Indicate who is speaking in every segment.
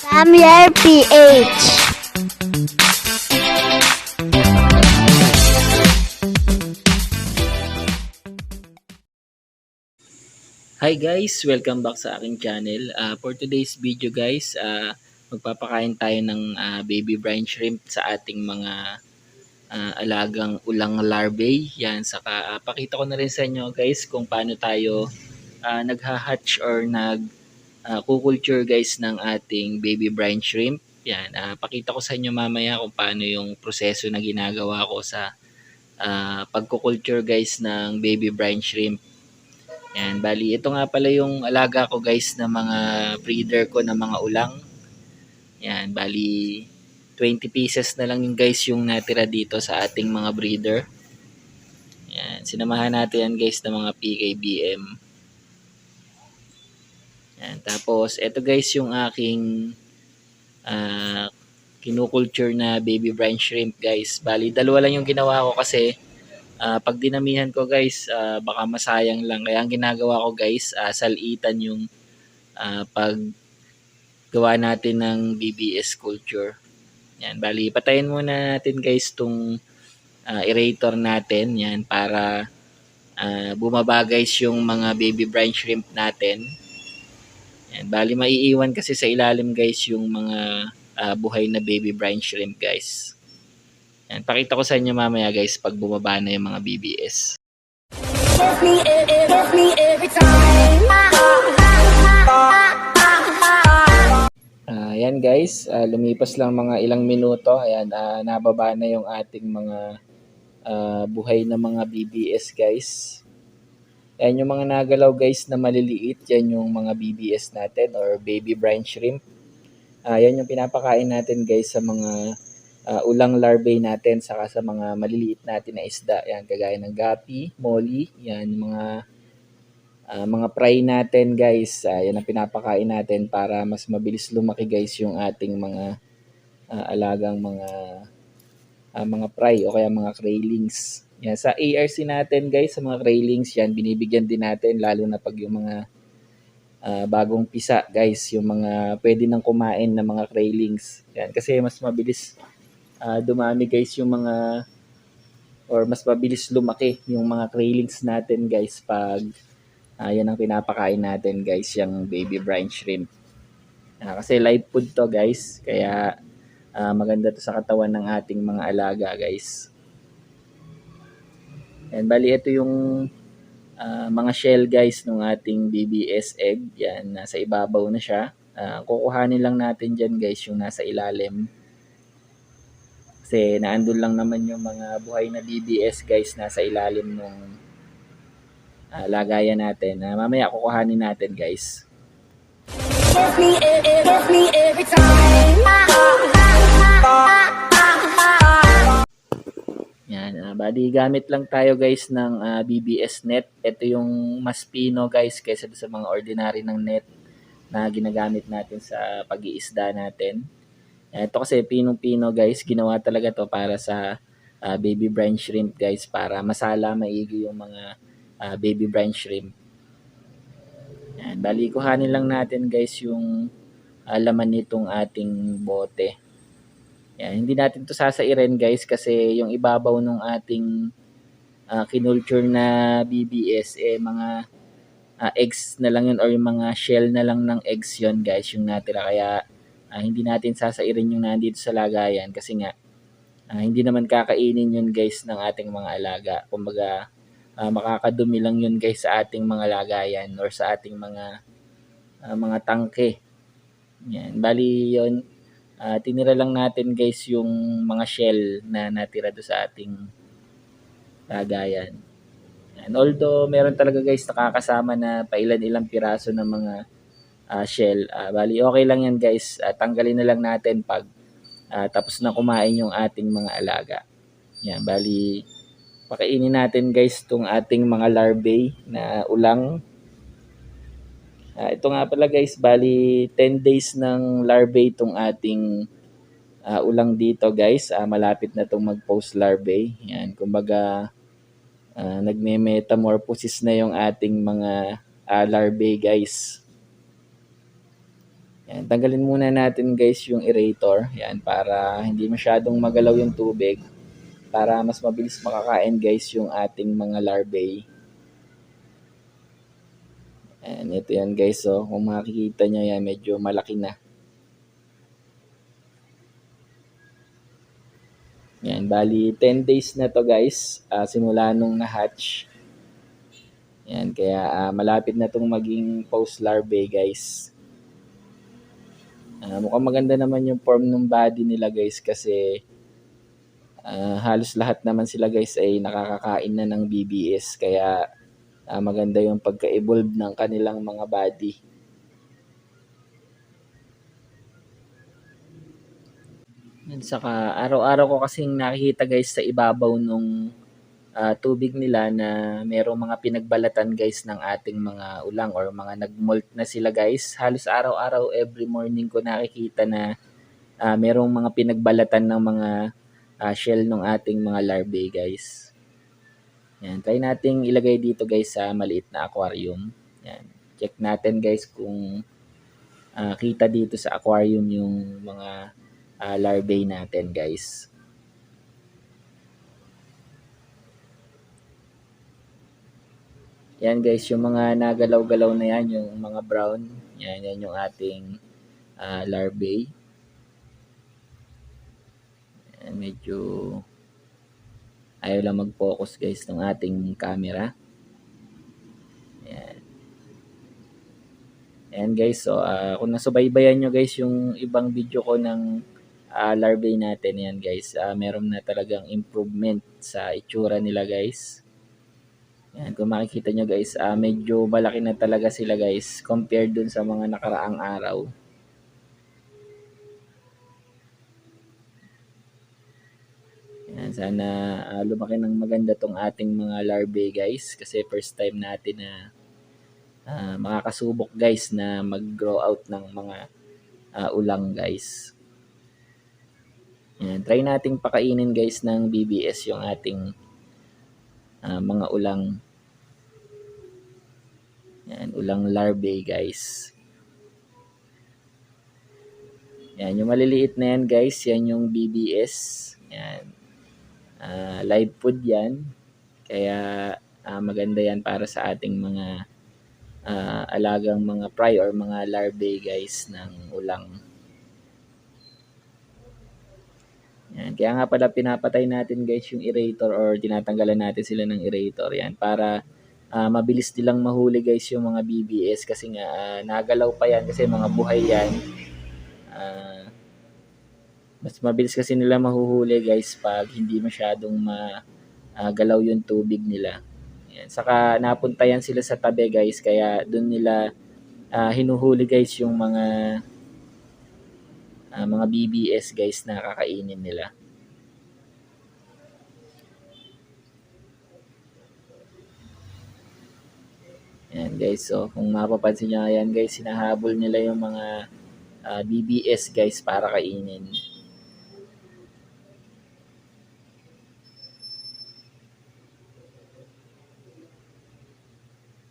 Speaker 1: Samuel PH.
Speaker 2: Hi guys! Welcome back sa aking channel. For today's video guys, magpapakain tayo ng baby brine shrimp sa ating mga alagang ulang larvae. Yan, saka pakita ko na rin sa inyo guys kung paano tayo nagha-hatch or kukulture guys ng ating baby brine shrimp. Yan, pakita ko sa inyo mamaya kung paano yung proseso na ginagawa ko sa pagkukulture guys ng baby brine shrimp. Yan, bali ito nga pala yung alaga ko guys na mga breeder ko na mga ulang. Yan, bali 20 pieces na lang yung guys yung natira dito sa ating mga breeder. Yan, sinamahan natin yan guys ng mga PKBM. Yan, tapos ito guys yung aking kinukulture na baby brine shrimp guys. Bali dalawa lang yung ginawa ko kasi pag dinamihan ko guys, baka masayang lang. Kaya ang ginagawa ko guys, salitan yung paggawa natin ng BBS culture. Yan, bali patayin muna natin guys tong aerator natin. Yan, para bumaba guys yung mga baby brine shrimp natin. Yan, bali maiiwan kasi sa ilalim guys yung mga buhay na baby brine shrimp guys. Yan, pakita ko sa inyo mamaya guys pag bumaba na yung mga BBS. Yan guys, lumipas lang mga ilang minuto. Ayan, nababa na yung ating mga buhay na mga BBS guys. Yan yung mga nagalaw guys na maliliit. Yan yung mga BBS natin or baby brine shrimp. Yan yung pinapakain natin guys sa mga ulang larvae natin saka sa mga maliliit natin na isda. Yan, kagaya ng gapi, molly, yan mga fry natin guys. Yan ang pinapakain natin para mas mabilis lumaki guys yung ating mga alagang mga fry o kaya mga craylings. Yan, sa ARC natin guys, sa mga craylings yan, binibigyan din natin lalo na pag yung mga bagong pisa guys, yung mga pwede nang kumain na mga craylings. Yan, kasi mas mabilis dumami guys yung mga or mas mabilis lumaki yung mga craylings natin guys pag yan ang pinapakain natin guys, yung baby brine shrimp. Kasi live food to guys, kaya maganda to sa katawan ng ating mga alaga guys. And bali ito yung mga shell guys ng ating BBS egg. Yan, nasa ibabaw na siya. Kukuhanin lang natin dyan guys yung nasa ilalim. Kasi naandun lang naman yung mga buhay na BBS guys nasa ilalim ng lagayan natin. Mamaya kukuhanin natin guys. Yan, bali gamit lang tayo guys ng BBS net. Ito yung mas pino guys kaysa sa mga ordinary ng net na ginagamit natin sa pag-iisda natin. Ito kasi pinong-pino guys, ginawa talaga to para sa baby brine shrimp guys, para masala maigi yung mga baby brine shrimp. Yan, bali kuhanin lang natin guys yung laman nitong ating bote. Yan, hindi natin to sasairin guys kasi yung ibabaw ng ating kinulture na BBS mga eggs na lang yun or yung mga shell na lang ng eggs yun guys yung natira, kaya hindi natin sasairin yung nandito sa lagayan kasi nga hindi naman kakainin yun guys ng ating mga alaga. Kumbaga makakadumi lang yun guys sa ating mga lagayan or sa ating mga tangke. Yan, bali yun, tinira lang natin guys yung mga shell na natira do sa ating lagayan. And although meron talaga guys nakakasama na pailan-ilang piraso ng mga shell, bali okay lang yan guys. Tanggalin na lang natin pag tapos na kumain yung ating mga alaga. Yan, bali pakainin natin guys tong ating mga larvae na ulang. Ito nga pala guys, bali 10 days ng larvae itong ating ulang dito guys. Malapit na itong mag-post larvae. Yan, kumbaga nagme-metamorphosis na yung ating mga larvae guys. Yan, tanggalin muna natin guys yung aerator. Yan, para hindi masyadong magalaw yung tubig. Para mas mabilis makakain guys yung ating mga larvae. Yan, ito yan guys. So, kung makikita nyo yan, medyo malaki na. Yan, bali 10 days na to guys. Simula nung na-hatch. Yan, kaya malapit na tong maging post larvae guys. Mukhang maganda naman yung form ng body nila guys kasi halos lahat naman sila guys ay nakakakain na ng BBS. Kaya maganda yung pagka-evolve ng kanilang mga body. At saka araw-araw ko kasing nakikita guys sa ibabaw nung tubig nila na merong mga pinagbalatan guys ng ating mga ulang or mga nag-molt na sila guys. Halos araw-araw every morning ko nakikita na merong mga pinagbalatan ng mga shell ng ating mga larvae guys. Yan, try nating ilagay dito guys sa maliit na aquarium. Yan, check natin guys kung kita dito sa aquarium yung mga larvae natin guys. Yan guys, yung mga nagalaw-galaw na yan, yung mga brown, yan yung ating larvae. Yan, medyo ayaw lang mag-focus guys ng ating camera. Yan. Ayan guys, so kung nasubaybayan nyo guys yung ibang video ko ng larvae natin, yan guys, meron na talagang improvement sa itsura nila guys. Yan, kung makikita nyo guys, medyo malaki na talaga sila guys compared dun sa mga nakaraang araw. Yan, sana lumaki ng maganda tong ating mga larvae guys kasi first time natin na makakasubok guys na mag-grow out ng mga ulang guys. Yan, try nating pakainin guys ng BBS yung ating mga ulang. Yan, ulang larvae guys. Yan, yung maliliit na yan guys, yan yung BBS. Yan. Live food yan. Kaya maganda yan para sa ating mga alagang mga fry or mga larvae guys ng ulang. Yan. Kaya nga pala pinapatay natin guys yung aerator or tinatanggalan natin sila ng aerator yan para mabilis nilang mahuli guys yung mga BBS kasi nga nagalaw pa yan kasi mga buhay yan. Mas mabilis kasi nila mahuhuli guys pag hindi masyadong magalaw yung tubig nila. Yan. Saka napunta yan sila sa tabi guys kaya doon nila hinuhuli guys yung mga BBS guys na kakainin nila. Yan guys, so kung mapapansin nyo yan guys, sinahabol nila yung mga BBS guys para kainin.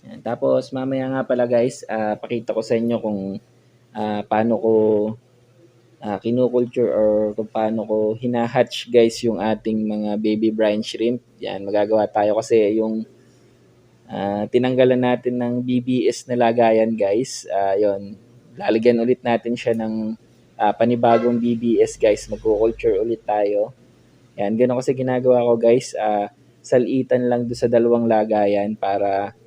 Speaker 2: Yan. Tapos mamaya nga pala guys, pakita ko sa inyo kung paano ko kinukulture or kung paano ko hinahatch guys yung ating mga baby brine shrimp. Yan, magagawa tayo kasi yung tinanggalan natin ng BBS na lagayan guys. Yon, lalagyan ulit natin siya ng panibagong BBS guys. Magkukulture ulit tayo. Yan, ganoon kasi ginagawa ko guys. Salitan lang do sa dalawang lagayan para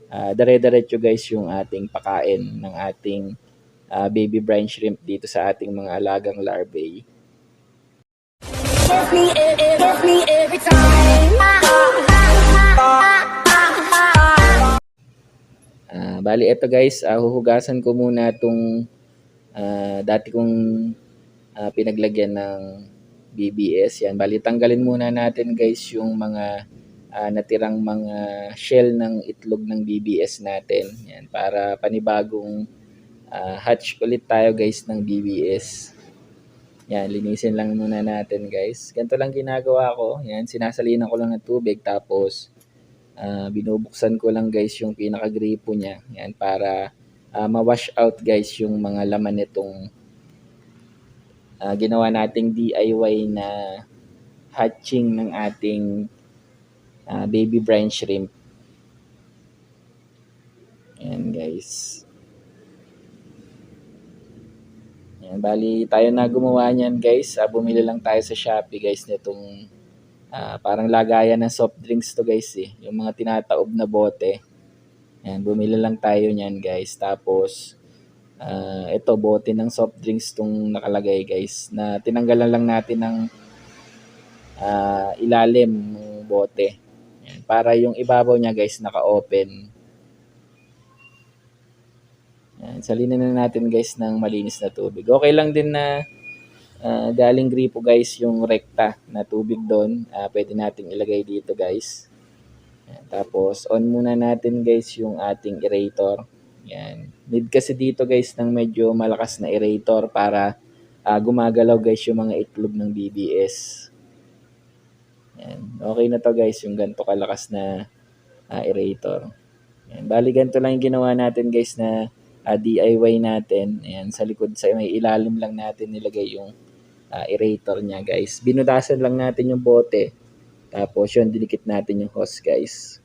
Speaker 2: dire-diretso guys yung ating pakain ng ating baby brine shrimp dito sa ating mga alagang larvae. Bali ito guys, huhugasan ko muna itong dati kong pinaglagyan ng BBS. Yan, bali tanggalin muna natin guys yung mga natirang mga shell ng itlog ng BBS natin. Yan, para panibagong hatch ulit tayo guys ng BBS. Yan, linisin lang muna natin guys. Ganito lang ginagawa ko. Yan, sinasalinan ko lang ng tubig tapos binubuksan ko lang guys yung pinaka-gripo niya. Yan, para ma-wash out guys yung mga laman nitong ginawa nating DIY na hatching ng ating baby brine shrimp. Ayan guys. Ayan, bali tayo na gumawa niyan guys. Bumili lang tayo sa Shopee guys nitong parang lagayan ng soft drinks to guys eh. Yung mga tinataob na bote. Ayan, bumili lang tayo niyan guys. Tapos ito bote ng soft drinks tong nakalagay guys. Na tinanggalan lang natin ng ilalim ng bote. Ayan, para yung ibabaw niya guys naka-open. Ayan, salinan na natin guys ng malinis na tubig. Okay lang din na galing gripo guys yung rekta na tubig doon. Pwede nating ilagay dito guys. Ayan, tapos on muna natin guys yung ating aerator. Yan. Need kasi dito guys ng medyo malakas na aerator para gumagalaw guys yung mga itlog ng BBS. Yan. Okay na to guys yung ganito kalakas na aerator. Yan. Bali ganito lang yung ginawa natin guys na DIY natin. Ayan, sa likod sa may ilalim lang natin nilagay yung aerator niya guys. Binudasan lang natin yung bote. Tapos yun, dinikit natin yung hose guys.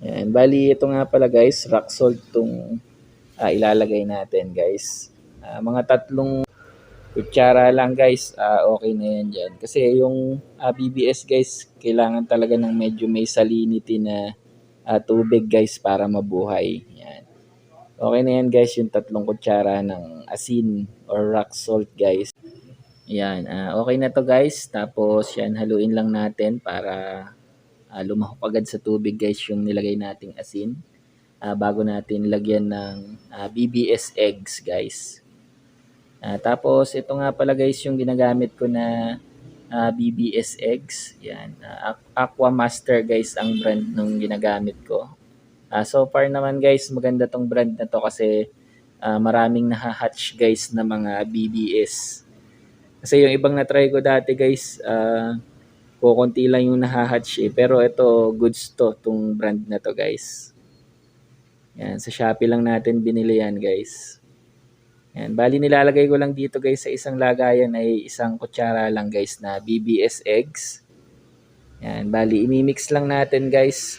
Speaker 2: Yan. Bali, ito nga pala guys, rock salt itong ilalagay natin guys. Mga 3 kutsara lang guys, okay na yan dyan. Kasi yung BBS guys, kailangan talaga ng medyo may salinity na tubig guys para mabuhay. Yan. Okay na yan guys, yung 3 kutsara ng asin or rock salt guys. Yan, okay na to guys. Tapos yan, haluin lang natin para lumahok agad sa tubig guys yung nilagay nating asin. Bago natin lagyan ng BBS eggs guys. Tapos ito nga pala guys yung ginagamit ko na BBS eggs. Yan, Aqua Master guys ang brand nung ginagamit ko. So far naman guys, maganda tong brand na to kasi maraming nahahatch guys na mga BBS. Kasi yung ibang na-try ko dati guys, kukunti lang yung nahahatch eh. Pero ito, goods to, tong brand na to guys. Yan, sa Shopee lang natin binili yan guys. Yan, bali nilalagay ko lang dito guys sa isang lagayan ay 1 kutsara lang guys na BBS eggs. Yan, bali imimix lang natin guys.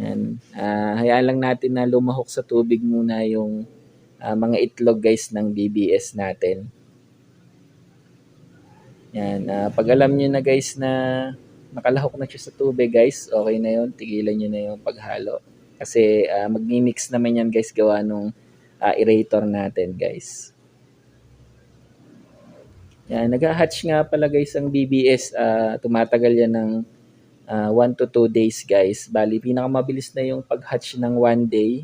Speaker 2: Yan, hayaan lang natin na lumahok sa tubig muna yung mga itlog guys ng BBS natin. Yan, pag alam nyo na guys na nakalahok na siya sa tubig guys, okay na yun, tigilan nyo na yung paghalo. Kasi mag-mix naman yan guys gawa nung aerator natin guys. Yan, nag-hatch nga pala guys ang BBS, tumatagal yan ng 1 to 2 days guys. Bali, pinakamabilis na yung pag-hatch ng 1 day.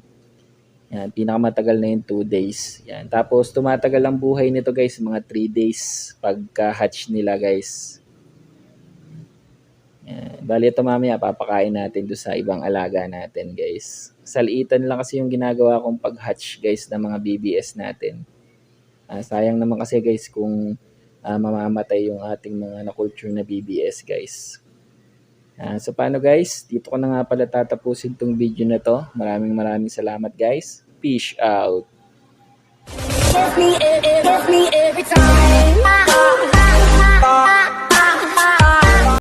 Speaker 2: Yan, pinakamatagal na yung 2 days. Yan, tapos tumatagal ang buhay nito guys, mga 3 days pagka-hatch nila guys. Yan, bali ito mamaya papakain natin doon sa ibang alaga natin guys. Salitan lang kasi yung ginagawa kong pag-hatch guys ng mga BBS natin. Sayang naman kasi guys kung mamamatay yung ating mga na-culture na BBS guys. So paano guys, dito ko na nga pala tatapusin tong video na to. Maraming salamat guys. Peace out.